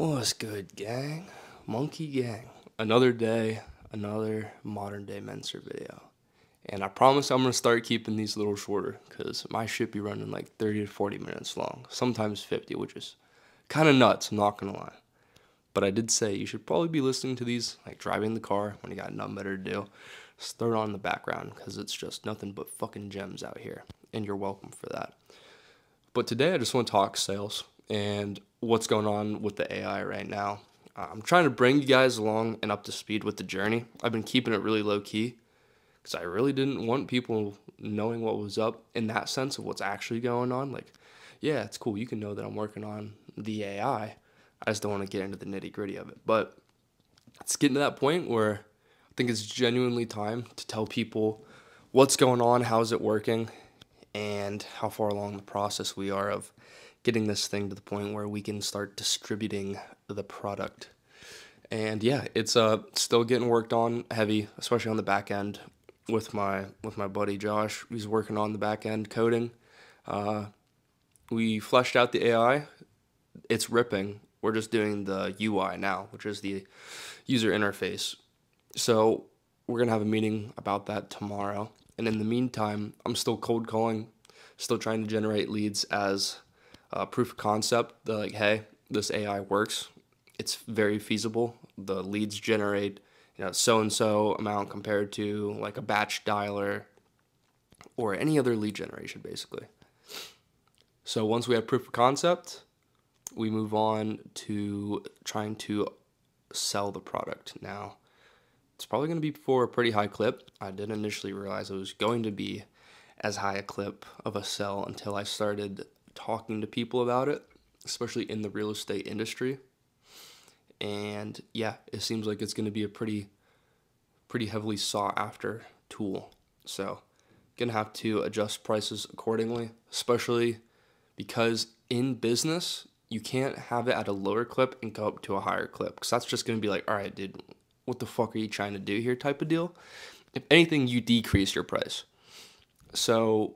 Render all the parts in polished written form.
What's good, gang? Monkey gang. Another day, another modern day Mentzer video. And I promise I'm going to start keeping these a little shorter because my shit be running like 30 to 40 minutes long. Sometimes 50, which is kind of nuts, I'm not going to lie. But I did say you should probably be listening to these like driving the car when you got nothing better to do. Just throw it on in the background because it's just nothing but fucking gems out here. And you're welcome for that. But today I just want to talk sales and what's going on with the AI right now. I'm trying to bring you guys along and up to speed with the journey. I've been keeping it really low key because I really didn't want people knowing what was up in that sense of what's actually going on. Like, yeah, it's cool. You can know that I'm working on the AI. I just don't want to get into the nitty gritty of it. But it's getting to that point where I think it's genuinely time to tell people what's going on, how's it working, and how far along the process we are of getting this thing to the point where we can start distributing the product. And yeah, it's still getting worked on heavy, especially on the back end with my buddy Josh. He's working on the back end coding. We fleshed out the AI. It's ripping. We're just doing the UI now, which is the user interface. So we're gonna have a meeting about that tomorrow. And in the meantime, I'm still cold calling, still trying to generate leads as proof of concept. They're like, hey, this AI works. It's very feasible. The leads generate, so-and-so amount compared to like a batch dialer or any other lead generation, basically. So once we have proof of concept, we move on to trying to sell the product. Now, it's probably going to be for a pretty high clip. I didn't initially realize it was going to be as high a clip of a sell until I started talking to people about it, especially in the real estate industry. And yeah, it seems like it's going to be a pretty heavily sought after tool. So, gonna have to adjust prices accordingly, especially because in business, you can't have it at a lower clip and go up to a higher clip, because that's just going to be like, all right, dude, what the fuck are you trying to do here type of deal. If anything, you decrease your price. So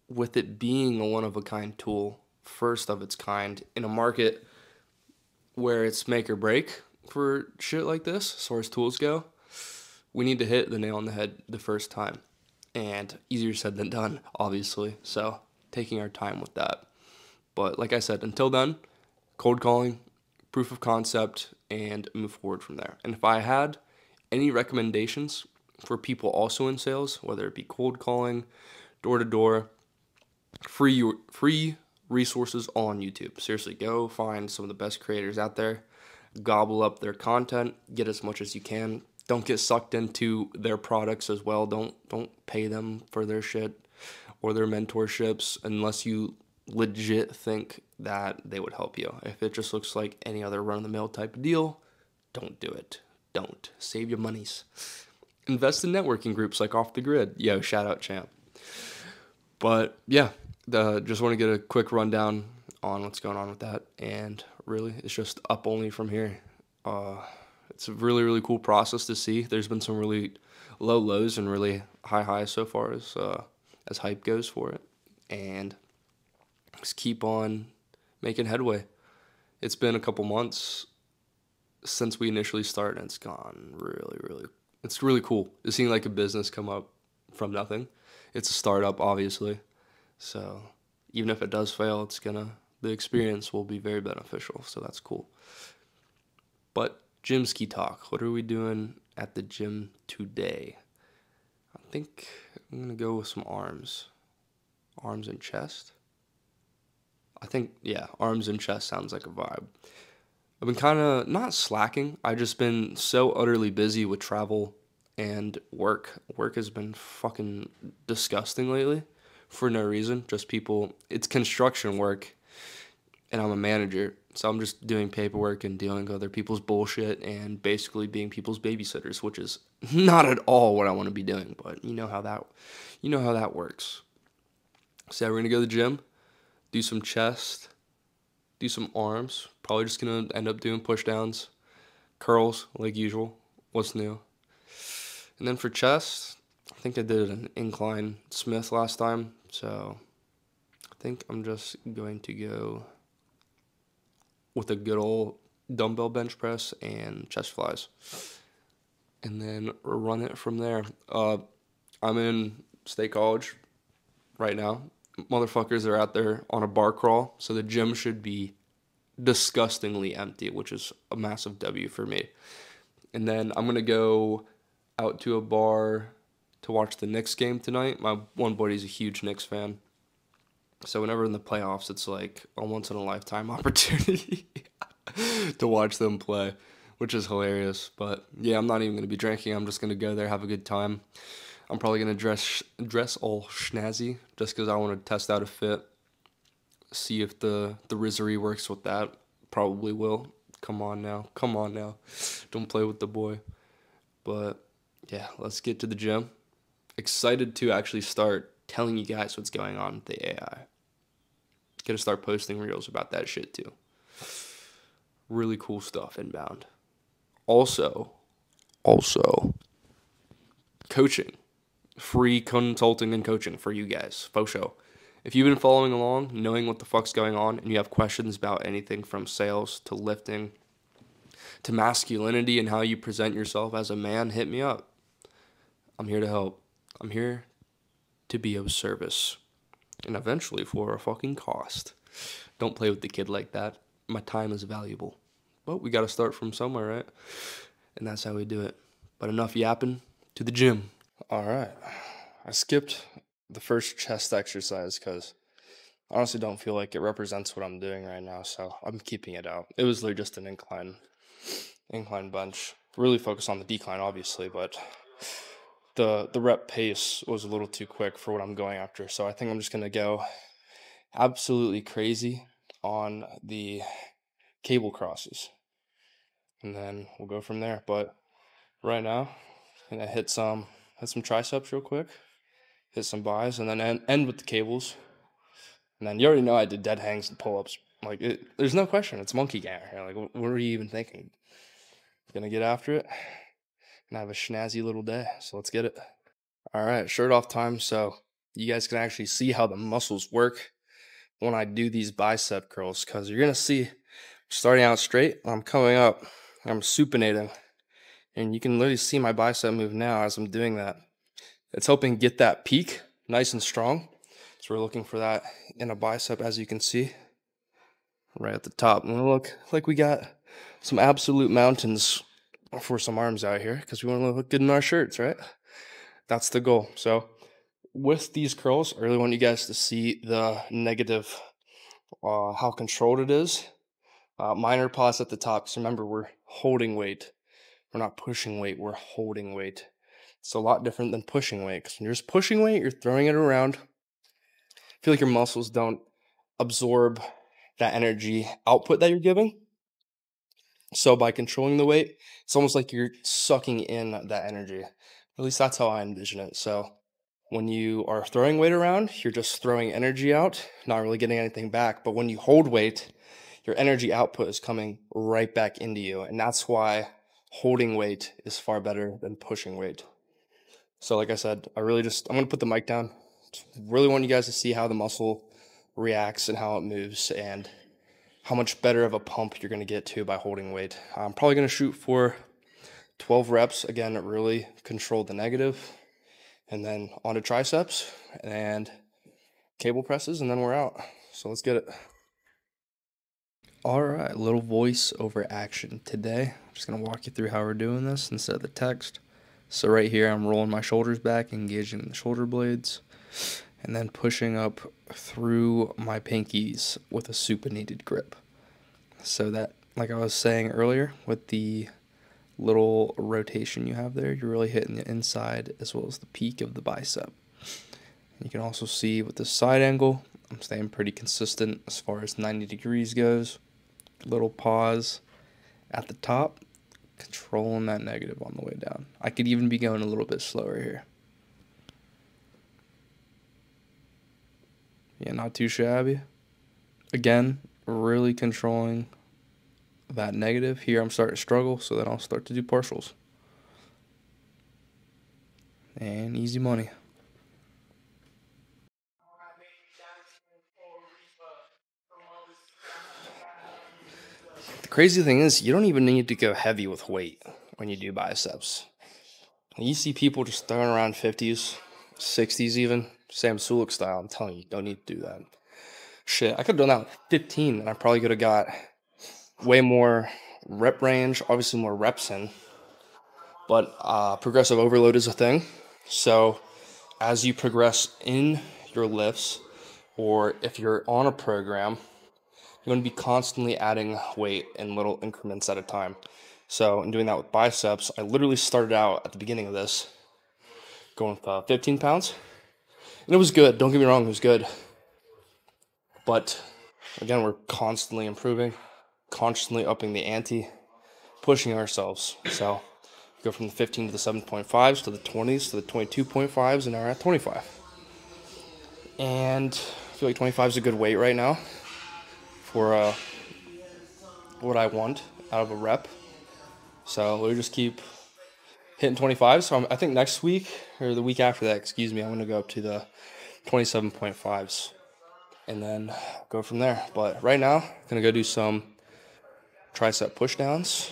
with it being a one-of-a-kind tool, first of its kind, in a market where it's make or break for shit like this, as far as tools go, we need to hit the nail on the head the first time. And easier said than done, obviously. So taking our time with that. But like I said, until then, cold calling, proof of concept, and move forward from there. And if I had any recommendations for people also in sales, whether it be cold calling, door to door, free resources all on YouTube. Seriously, go find some of the best creators out there, gobble up their content, get as much as you can. Don't get sucked into their products as well. Don't pay them for their shit or their mentorships unless you legit think that they would help you. If it just looks like any other run-of-the-mill type of deal, don't do it. Don't. Save your monies. Invest in networking groups like Off the Grid. Yo, shout out champ. But yeah, just want to get a quick rundown on what's going on with that. And really, it's just up only from here. It's a really cool process to see. There's been some really low lows and really high highs so far as hype goes for it. And just keep on making headway. It's been a couple months since we initially started, and it's gone it's really cool to see like a business come up from nothing. It's a startup, obviously. So even if it does fail, the experience will be very beneficial. So that's cool. But gym ski talk. What are we doing at the gym today? I think I'm going to go with some arms. Arms and chest. I think, yeah, arms and chest sounds like a vibe. I've been kind of not slacking. I've just been so utterly busy with travel and work. Work has been fucking disgusting lately for no reason. Just people, it's construction work, and I'm a manager. So I'm just doing paperwork and dealing with other people's bullshit and basically being people's babysitters, which is not at all what I want to be doing. But you know how that works. So yeah, we're gonna go to the gym, do some chest, do some arms. Probably just gonna end up doing push downs, curls like usual. What's new? And then for chest, I think I did an incline Smith last time, so I think I'm just going to go with a good old dumbbell bench press, and chest flies. And then run it from there. I'm in State College right now. Motherfuckers are out there on a bar crawl, so the gym should be disgustingly empty, which is a massive W for me. And then I'm gonna go out to a bar to watch the Knicks game tonight. My one buddy's a huge Knicks fan, so whenever in the playoffs, it's like a once in a lifetime opportunity to watch them play, which is hilarious. But yeah, I'm not even gonna be drinking. I'm just gonna go there, have a good time. I'm probably gonna dress all schnazzy just because I want to test out a fit, see if the risery works with that. Probably will. Come on now, don't play with the boy. But yeah, let's get to the gym. Excited to actually start telling you guys what's going on with the AI. Gonna start posting reels about that shit too. Really cool stuff inbound. Also, coaching. Free consulting and coaching for you guys. Faux show. If you've been following along, knowing what the fuck's going on, and you have questions about anything from sales to lifting to masculinity and how you present yourself as a man, hit me up. I'm here to help. I'm here to be of service. And eventually for a fucking cost. Don't play with the kid like that. My time is valuable. But we gotta start from somewhere, right? And that's how we do it. But enough yapping, to the gym. Alright. I skipped the first chest exercise because I honestly don't feel like it represents what I'm doing right now, so I'm keeping it out. It was literally just an incline bench. Really focused on the decline, obviously, but the rep pace was a little too quick for what I'm going after. So I think I'm just gonna go absolutely crazy on the cable crosses, and then we'll go from there. But right now, I'm gonna hit some triceps real quick, hit some buys, and then end with the cables. And then you already know I did dead hangs and pull-ups. Like, there's no question. It's monkey gamer here. Like, what are you even thinking? Gonna get after it and have a schnazzy little day. So let's get it. All right, shirt off time. So you guys can actually see how the muscles work when I do these bicep curls, because you're gonna see starting out straight, I'm coming up, I'm supinating, and you can literally see my bicep move now as I'm doing that. It's helping get that peak nice and strong. So we're looking for that in a bicep, as you can see, right at the top. And look like we got some absolute mountains for some arms out here, because we want to look good in our shirts, right? That's the goal. So with these curls, I really want you guys to see the negative, how controlled it is. Minor pause at the top, because remember, we're holding weight. We're not pushing weight, we're holding weight. It's a lot different than pushing weight, because when you're just pushing weight, you're throwing it around. I feel like your muscles don't absorb that energy output that you're giving. So by controlling the weight, it's almost like you're sucking in that energy. At least that's how I envision it. So when you are throwing weight around, you're just throwing energy out, not really getting anything back. But when you hold weight, your energy output is coming right back into you. And that's why holding weight is far better than pushing weight. So like I said, I'm going to put the mic down. Really want you guys to see how the muscle reacts and how it moves, and how much better of a pump you're going to get to by holding weight. I'm probably going to shoot for 12 reps. Again, really control the negative. And then onto triceps and cable presses, and then we're out. So let's get it. All right, a little voice over action today. I'm just going to walk you through how we're doing this instead of the text. So right here, I'm rolling my shoulders back, engaging the shoulder blades, and then pushing up through my pinkies with a supinated grip. So that, like I was saying earlier, with the little rotation you have there, you're really hitting the inside as well as the peak of the bicep. You can also see with the side angle, I'm staying pretty consistent as far as 90 degrees goes. Little pause at the top, controlling that negative on the way down. I could even be going a little bit slower here. Yeah, not too shabby. Again, really controlling that negative. Here I'm starting to struggle, so then I'll start to do partials. And easy money. The crazy thing is, you don't even need to go heavy with weight when you do biceps. You see people just throwing around 50s, 60s even, Sam Sulek style. I'm telling you, you don't need to do that. Shit, I could have done that with 15, and I probably could have got way more rep range, obviously more reps in. But progressive overload is a thing. So as you progress in your lifts, or if you're on a program, you're going to be constantly adding weight in little increments at a time. So in doing that with biceps, I literally started out at the beginning of this going with 15 pounds. And it was good. Don't get me wrong, it was good. But again, we're constantly improving, constantly upping the ante, pushing ourselves. So go from the 15 to the 7.5s to the 20s to the 22.5s, and now we're at 25. And I feel like 25 is a good weight right now for what I want out of a rep. So we'll just keep hitting 25. So I think next week, or the week after that, excuse me, I'm going to go up to the 27.5s and then go from there. But right now, I'm going to go do some tricep push downs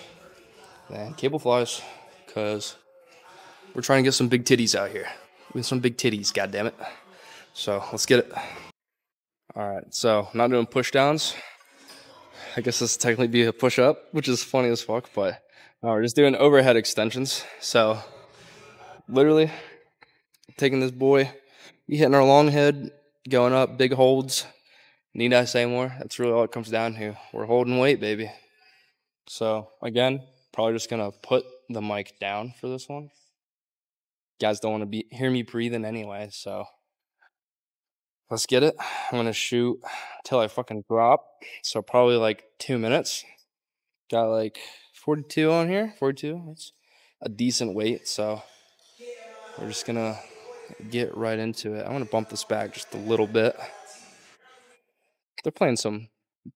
and cable flies because we're trying to get some big titties out here. We have some big titties, goddammit. So let's get it. All right, so I'm not doing push downs. I guess this technically be a push up, which is funny as fuck, but we're just doing overhead extensions. So literally taking this boy, you hitting our long head, going up, big holds. Need I say more? That's really all it comes down to. We're holding weight, baby. So again, probably just gonna put the mic down for this one. You guys don't want to hear me breathing anyway, so let's get it. I'm gonna shoot till I fucking drop. So probably like 2 minutes. Got like 42 on here. 42. That's a decent weight. So we're just gonna get right into it. I'm gonna bump this back just a little bit. They're playing some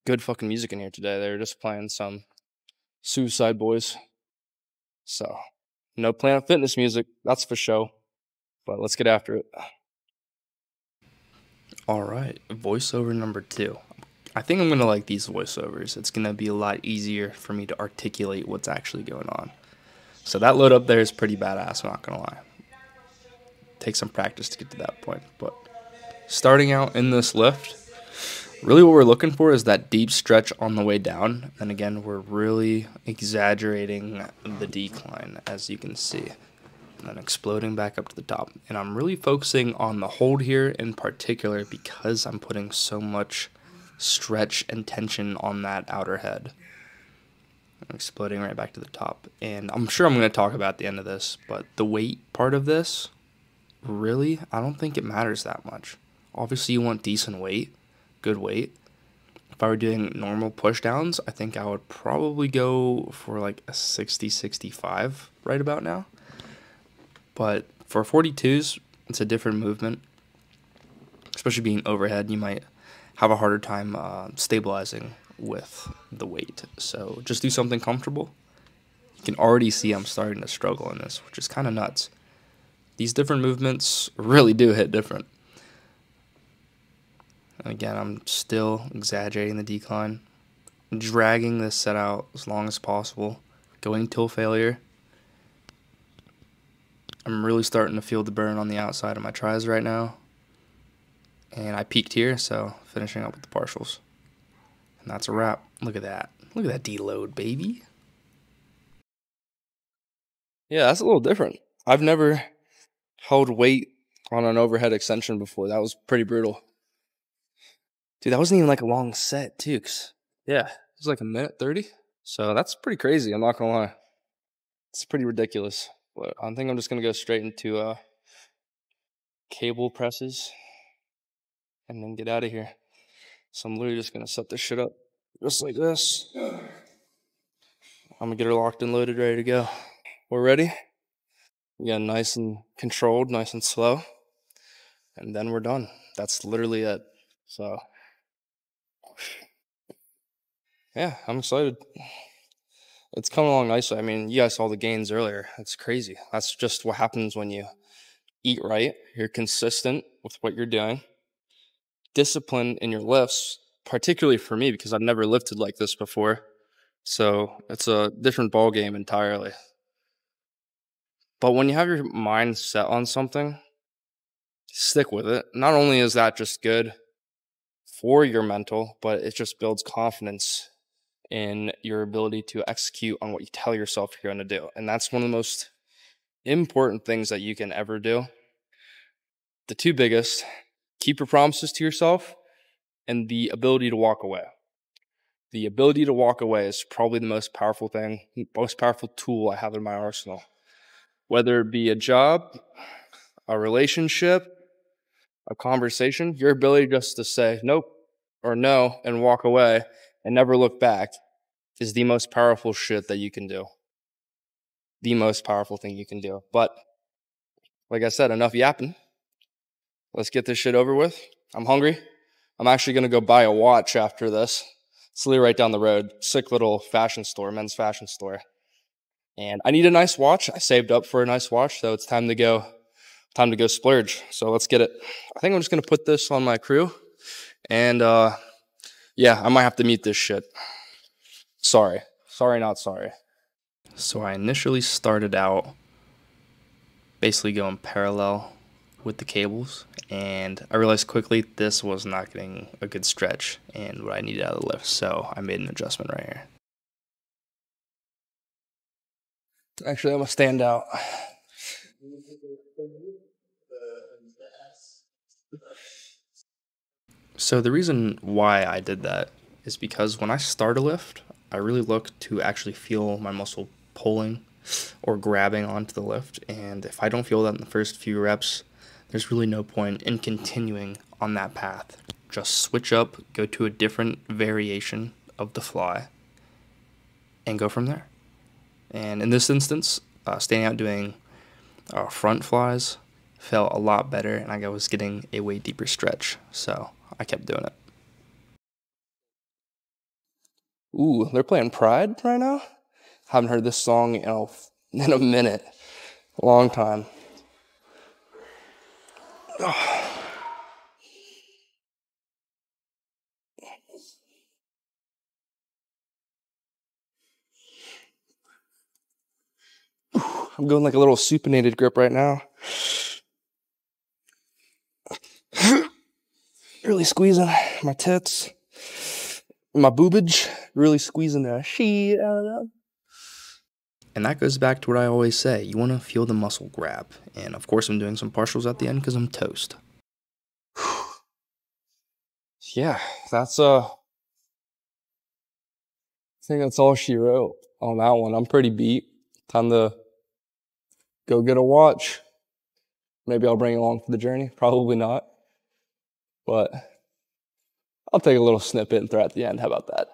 good fucking music in here today. They're just playing some Suicide Boys. So no Planet Fitness music, that's for sure. But let's get after it. All right, voiceover number 2. I think I'm gonna like these voiceovers. It's gonna be a lot easier for me to articulate what's actually going on. So that load up there is pretty badass, I'm not gonna lie. Take some practice to get to that point. But starting out in this lift, really what we're looking for is that deep stretch on the way down. And again, we're really exaggerating the decline, as you can see. And then exploding back up to the top. And I'm really focusing on the hold here in particular because I'm putting so much stretch and tension on that outer head. I'm exploding right back to the top. And I'm sure I'm going to talk about the end of this, but the weight part of this, really, I don't think it matters that much. Obviously, you want decent weight, good weight. If I were doing normal push downs, I think I would probably go for like a 60-65 right about now. But for 42s, it's a different movement. Especially being overhead, you might have a harder time stabilizing with the weight. So just do something comfortable. You can already see I'm starting to struggle in this, which is kind of nuts. These different movements really do hit different. Again, I'm still exaggerating the decline, dragging this set out as long as possible, going till failure. I'm really starting to feel the burn on the outside of my tris right now. And I peaked here, so finishing up with the partials. And that's a wrap. Look at that. Look at that deload, baby. Yeah, that's a little different. I've never held weight on an overhead extension before. That was pretty brutal. Dude, that wasn't even like a long set, too. Yeah, it was like a minute 30. So that's pretty crazy, I'm not going to lie. It's pretty ridiculous. But I think I'm just going to go straight into cable presses and then get out of here. So I'm literally just going to set this shit up just like this. I'm going to get her locked and loaded, ready to go. We're ready. Again, nice and controlled, nice and slow. And then we're done. That's literally it. So, yeah, I'm excited. It's coming along nicely. I mean, you guys saw the gains earlier. It's crazy. That's just what happens when you eat right. You're consistent with what you're doing. Discipline in your lifts, particularly for me because I've never lifted like this before. So it's a different ball game entirely. But when you have your mind set on something, stick with it. Not only is that just good for your mental, but it just builds confidence in your ability to execute on what you tell yourself you're going to do. And that's one of the most important things that you can ever do. The two biggest: keep your promises to yourself and the ability to walk away. The ability to walk away is probably the most powerful thing, most powerful tool I have in my arsenal. Whether it be a job, a relationship, a conversation, your ability just to say nope or no and walk away and never look back is the most powerful shit that you can do. The most powerful thing you can do. But like I said, enough yapping. Let's get this shit over with. I'm hungry. I'm actually going to go buy a watch after this. It's literally right down the road. Sick little fashion store, men's fashion store. And I need a nice watch. I saved up for a nice watch, so it's time to go splurge. So let's get it. I think I'm just going to put this on my crew. And yeah, I might have to meet this shit. Sorry, not sorry. So I initially started out basically going parallel with the cables, and I realized quickly this was not getting a good stretch and what I needed out of the lift, so I made an adjustment right here. Actually, I'm gonna stand out. So the reason why I did that is because when I start a lift, I really look to actually feel my muscle pulling or grabbing onto the lift, and if I don't feel that in the first few reps, there's really no point in continuing on that path. Just switch up, go to a different variation of the fly, and go from there. And in this instance, standing out doing front flies felt a lot better, and I was getting a way deeper stretch, so I kept doing it. Ooh, they're playing Pride right now? Haven't heard this song in a minute. A long time. Oh. I'm going like a little supinated grip right now. Really squeezing my tits, my boobage, really squeezing the shit out of them. And that goes back to what I always say. You want to feel the muscle grab. And of course I'm doing some partials at the end because I'm toast. Yeah, that's I think that's all she wrote on that one. I'm pretty beat. Time to go get a watch. Maybe I'll bring it along for the journey. Probably not. But I'll take a little snippet and throw it at the end. How about that?